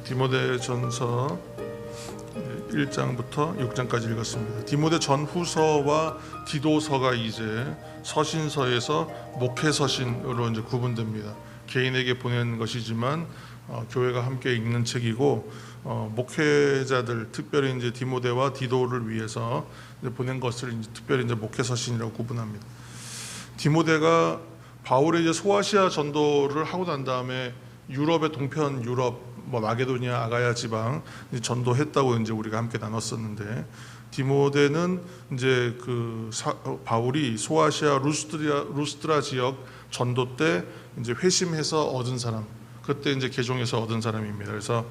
디모데전서 1장부터 6장까지 읽었습니다. 디모데 전후서와 디도서가 이제 서신서에서 목회서신으로 이제 구분됩니다. 개인에게 보낸 것이지만 교회가 함께 읽는 책이고, 목회자들, 특별히 이제 디모데와 디도를 위해서 이제 보낸 것을 이제 특별히 이제 목회서신이라고 구분합니다. 디모데가 바울의 이제 소아시아 전도를 하고 난 다음에 유럽의 동편 유럽, 마게도니아, 아가야 지방 전도했다고 이제 우리가 함께 나눴었는데, 디모데는 이제 바울이 소아시아 루스드라 지역 전도 때 이제 회심해서 얻은 사람, 그때 이제 개종해서 얻은 사람입니다. 그래서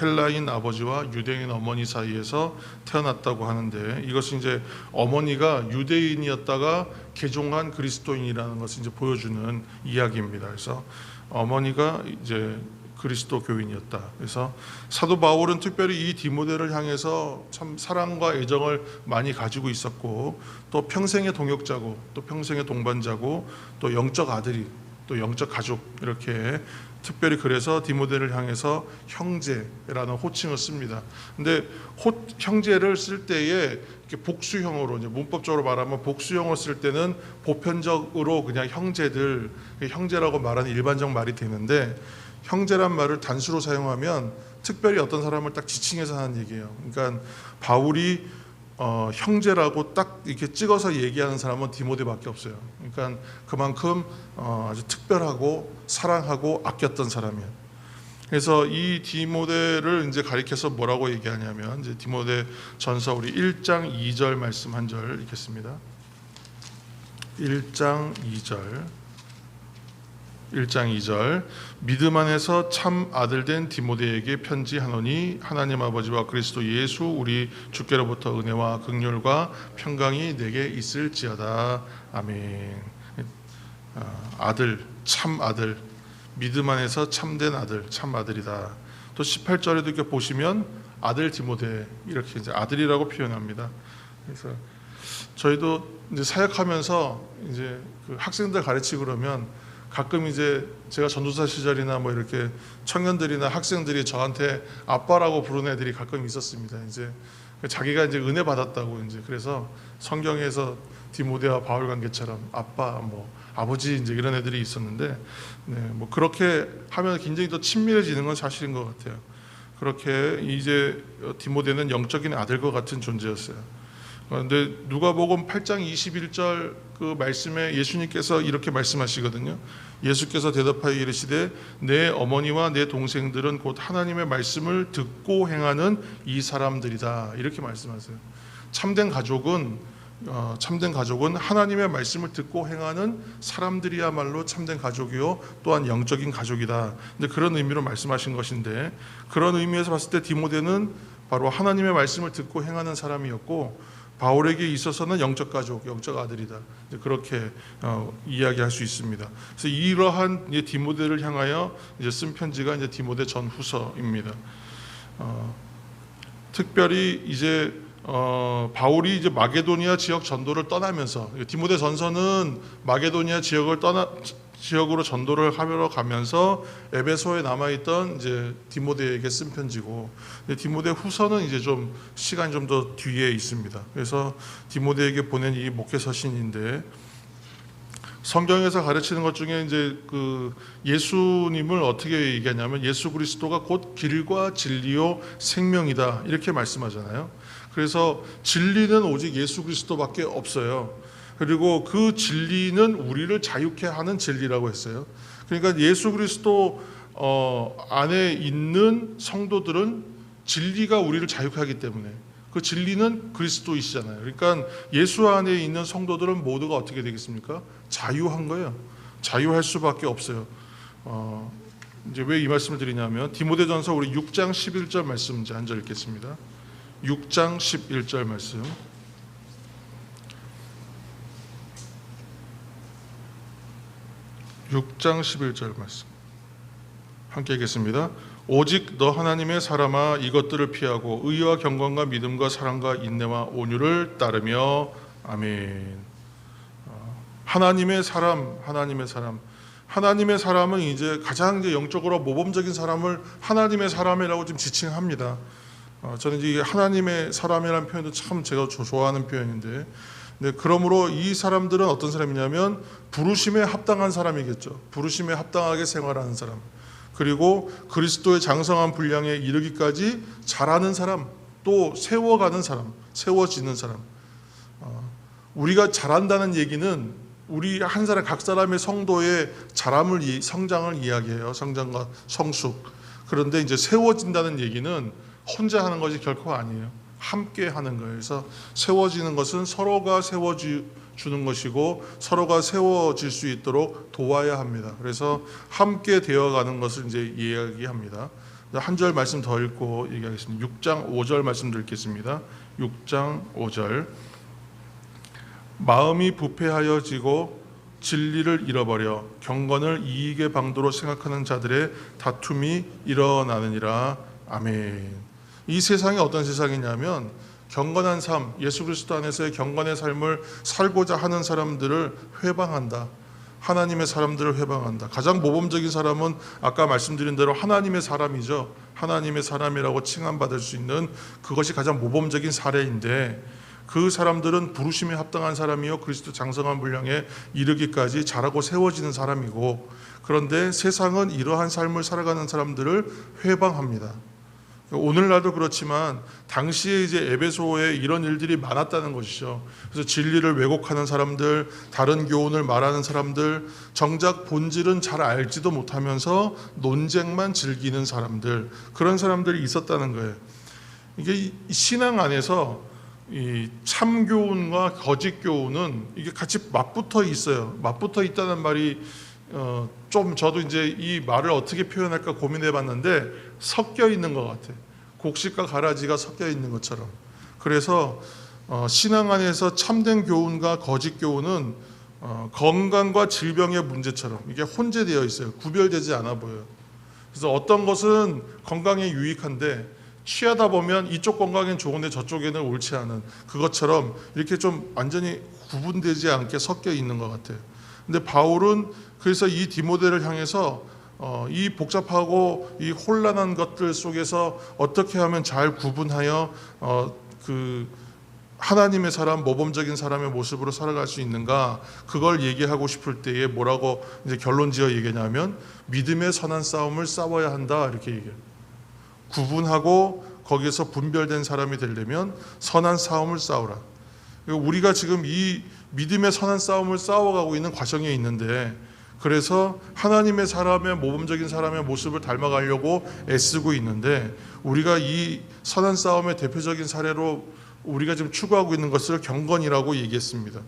헬라인 아버지와 유대인 어머니 사이에서 태어났다고 하는데, 이것이 이제 어머니가 유대인이었다가 개종한 그리스도인이라는 것을 이제 보여주는 이야기입니다. 그래서 어머니가 이제 그리스도 교인이었다. 그래서 사도 바울은 특별히 이 디모데를 향해서 참 사랑과 애정을 많이 가지고 있었고, 또 평생의 동역자고, 또 평생의 동반자고, 또 영적 아들이, 또 영적 가족, 이렇게 특별히 그래서 디모데를 향해서 형제라는 호칭을 씁니다. 근데 형제를 쓸 때에 이렇게 복수형으로, 이제 문법적으로 말하면 복수형으로 쓸 때는 보편적으로 그냥 형제들, 형제라고 말하는 일반적 말이 되는데, 형제란 말을 단수로 사용하면 특별히 어떤 사람을 딱 지칭해서 하는 얘기예요. 그러니까 바울이 형제라고 딱 이렇게 찍어서 얘기하는 사람은 디모데밖에 없어요. 그러니까 그만큼 아주 특별하고 사랑하고 아꼈던 사람이에요. 그래서 이 디모데를 이제 가리켜서 뭐라고 얘기하냐면, 이제 디모데 전서 우리 1장 2절 말씀 한 절 읽겠습니다. 1장 2절 믿음 안에서 참 아들 된 디모데에게 편지하노니, 하나님 아버지와 그리스도 예수 우리 주께로부터 은혜와 긍휼과 평강이 내게 있을지어다. 아멘. 아들, 참 아들, 믿음 안에서 참된 아들, 참 아들이다. 또 18절에도 이렇게 보시면 아들 디모데, 이렇게 이제 아들이라고 표현합니다. 그래서 저희도 이제 사역하면서 이제 그 학생들 가르치고 그러면 가끔 이제 제가 전도사 시절이나 뭐 이렇게 청년들이나 학생들이 저한테 아빠라고 부르는 애들이 가끔 있었습니다. 이제 자기가 이제 은혜 받았다고, 이제 그래서 성경에서 디모데와 바울 관계처럼 아빠, 뭐 아버지, 이제 이런 애들이 있었는데, 뭐 그렇게 하면 굉장히 더 친밀해지는 건 사실인 것 같아요. 그렇게 이제 디모데는 영적인 아들과 같은 존재였어요. 그런데 누가복음 8장 21절 그 말씀에 예수님께서 이렇게 말씀하시거든요. 예수께서 대답하여 이르시되 내 어머니와 내 동생들은 곧 하나님의 말씀을 듣고 행하는 이 사람들이다. 이렇게 말씀하세요. 참된 가족은 하나님의 말씀을 듣고 행하는 사람들이야말로 참된 가족이요 또한 영적인 가족이다. 근데 그런 의미로 말씀하신 것인데, 그런 의미에서 봤을 때 디모데는 바로 하나님의 말씀을 듣고 행하는 사람이었고, 바울에게 있어서는 영적 가족, 영적 아들이다. 그렇게 이야기할 수 있습니다. 그래서 이러한 디모데를 향하여 이제 쓴 편지가 이제 디모데 전후서입니다. 특별히 이제 바울이 이제 마게도니아 지역 전도를 떠나면서, 디모데 전서는 마게도니아 지역으로 전도를 하러 가면서 에베소에 남아있던 이제 디모데에게 쓴 편지고, 디모데 후서는 이제 좀 시간이 좀 더 뒤에 있습니다. 그래서 디모데에게 보낸 이 목회서신인데, 성경에서 가르치는 것 중에 이제 그 예수님을 어떻게 얘기하냐면, 예수 그리스도가 곧 길과 진리요 생명이다, 이렇게 말씀하잖아요. 그래서 진리는 오직 예수 그리스도밖에 없어요. 그리고 그 진리는 우리를 자유케 하는 진리라고 했어요. 그러니까 예수 그리스도 안에 있는 성도들은 진리가 우리를 자유케 하기 때문에, 그 진리는 그리스도이시잖아요. 그러니까 예수 안에 있는 성도들은 모두가 어떻게 되겠습니까? 자유한 거예요. 자유할 수밖에 없어요. 이제 왜 이 말씀을 드리냐면, 디모데전서 우리 6장 11절 말씀 이제 한 절 읽겠습니다. 6장 11절 말씀. 6장 11절 말씀 함께 읽겠습니다. 오직 너 하나님의 사람아 이것들을 피하고 의와 경건과 믿음과 사랑과 인내와 온유를 따르며. 아멘. 하나님의 사람, 하나님의 사람은 이제 가장 이제 영적으로 모범적인 사람을 하나님의 사람이라고 좀 지칭합니다. 저는 이제 하나님의 사람이라는 표현도 참 제가 좋아하는 표현인데, 네, 그러므로 이 사람들은 어떤 사람이냐면 부르심에 합당한 사람이겠죠. 부르심에 합당하게 생활하는 사람, 그리고 그리스도의 장성한 분량에 이르기까지 잘하는 사람, 또 세워가는 사람, 세워지는 사람. 우리가 잘한다는 얘기는 우리 한 사람 각 사람의 성도의 자람을 성장을 이야기해요. 성장과 성숙. 그런데 이제 세워진다는 얘기는 혼자 하는 것이 결코 아니에요. 함께 하는 거예요. 그래서 세워지는 것은 서로가 세워주는 것이고 서로가 세워질 수 있도록 도와야 합니다. 그래서 함께 되어가는 것을 이제 이야기합니다. 한 절 말씀 더 읽고 얘기하겠습니다. 6장 5절 말씀 드리겠습니다. 6장 5절. 마음이 부패하여지고 진리를 잃어버려 경건을 이익의 방도로 생각하는 자들의 다툼이 일어나느니라. 아멘. 이 세상이 어떤 세상이냐면 경건한 삶, 예수 그리스도 안에서의 경건의 삶을 살고자 하는 사람들을 회방한다. 하나님의 사람들을 회방한다. 가장 모범적인 사람은 아까 말씀드린 대로 하나님의 사람이죠. 하나님의 사람이라고 칭함받을 수 있는 그것이 가장 모범적인 사례인데, 그 사람들은 부르심에 합당한 사람이요 그리스도 장성한 분량에 이르기까지 자라고 세워지는 사람이고, 그런데 세상은 이러한 삶을 살아가는 사람들을 회방합니다. 오늘날도 그렇지만 당시에 이제 에베소에 이런 일들이 많았다는 것이죠. 그래서 진리를 왜곡하는 사람들, 다른 교훈을 말하는 사람들, 정작 본질은 잘 알지도 못하면서 논쟁만 즐기는 사람들, 그런 사람들이 있었다는 거예요. 이게 신앙 안에서 이 참교훈과 거짓 교훈은 이게 같이 맞붙어 있어요. 맞붙어 있다는 말이 좀 저도 이제 이 말을 어떻게 표현할까 고민해 봤는데 섞여 있는 것 같아요. 곡식과 가라지가 섞여 있는 것처럼. 그래서 신앙 안에서 참된 교훈과 거짓 교훈은 건강과 질병의 문제처럼 이게 혼재되어 있어요. 구별되지 않아 보여요. 그래서 어떤 것은 건강에 유익한데 취하다 보면 이쪽 건강엔 좋은데 저쪽에는 옳지 않은, 그것처럼 이렇게 좀 완전히 구분되지 않게 섞여 있는 것 같아요. 근데 바울은 그래서 이 디모데를 향해서 이 복잡하고 이 혼란한 것들 속에서 어떻게 하면 잘 구분하여 그 하나님의 사람, 모범적인 사람의 모습으로 살아갈 수 있는가, 그걸 얘기하고 싶을 때에 뭐라고 이제 결론지어 얘기냐면 믿음의 선한 싸움을 싸워야 한다, 이렇게 얘기해요. 구분하고 거기에서 분별된 사람이 되려면 선한 싸움을 싸우라. 우리가 지금 이 믿음의 선한 싸움을 싸워가고 있는 과정에 있는데, 그래서 하나님의 사람의 모범적인 사람의 모습을 닮아가려고 애쓰고 있는데, 우리가 이 선한 싸움의 대표적인 사례로 우리가 지금 추구하고 있는 것을 경건이라고 얘기했습니다.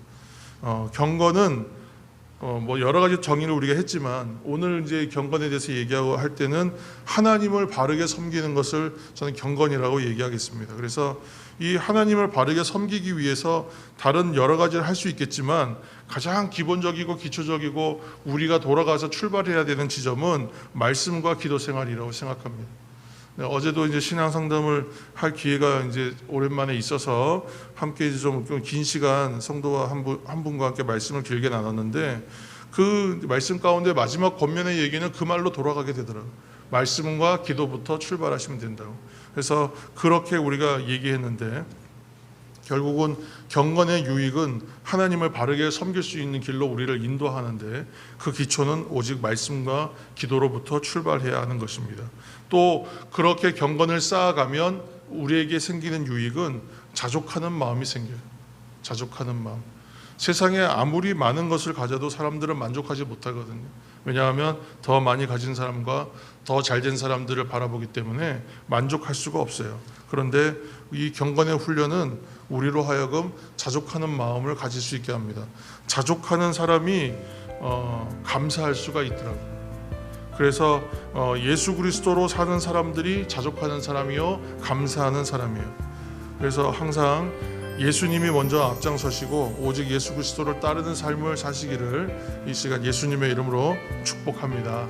경건은 뭐 여러 가지 정의를 우리가 했지만 오늘 이제 경건에 대해서 얘기하고 할 때는 하나님을 바르게 섬기는 것을 저는 경건이라고 얘기하겠습니다. 그래서 이 하나님을 바르게 섬기기 위해서 다른 여러 가지를 할 수 있겠지만 가장 기본적이고 기초적이고 우리가 돌아가서 출발해야 되는 지점은 말씀과 기도 생활이라고 생각합니다. 어제도 이제 신앙 상담을 할 기회가 이제 오랜만에 있어서 함께 이제 좀 긴 시간 성도와 한 분과 함께 말씀을 길게 나눴는데, 그 말씀 가운데 마지막 권면의 얘기는 그 말로 돌아가게 되더라고요. 말씀과 기도부터 출발하시면 된다고. 그래서 그렇게 우리가 얘기했는데, 결국은 경건의 유익은 하나님을 바르게 섬길 수 있는 길로 우리를 인도하는데, 그 기초는 오직 말씀과 기도로부터 출발해야 하는 것입니다. 또 그렇게 경건을 쌓아가면 우리에게 생기는 유익은 자족하는 마음이 생겨요. 자족하는 마음. 세상에 아무리 많은 것을 가져도 사람들은 만족하지 못하거든요. 왜냐하면 더 많이 가진 사람과 더 잘된 사람들을 바라보기 때문에 만족할 수가 없어요. 그런데 이 경건의 훈련은 우리로 하여금 자족하는 마음을 가질 수 있게 합니다. 자족하는 사람이 감사할 수가 있더라고요. 그래서 예수 그리스도로 사는 사람들이 자족하는 사람이요 감사하는 사람이에요. 그래서 항상 예수님이 먼저 앞장서시고 오직 예수 그리스도를 따르는 삶을 사시기를 이 시간 예수님의 이름으로 축복합니다.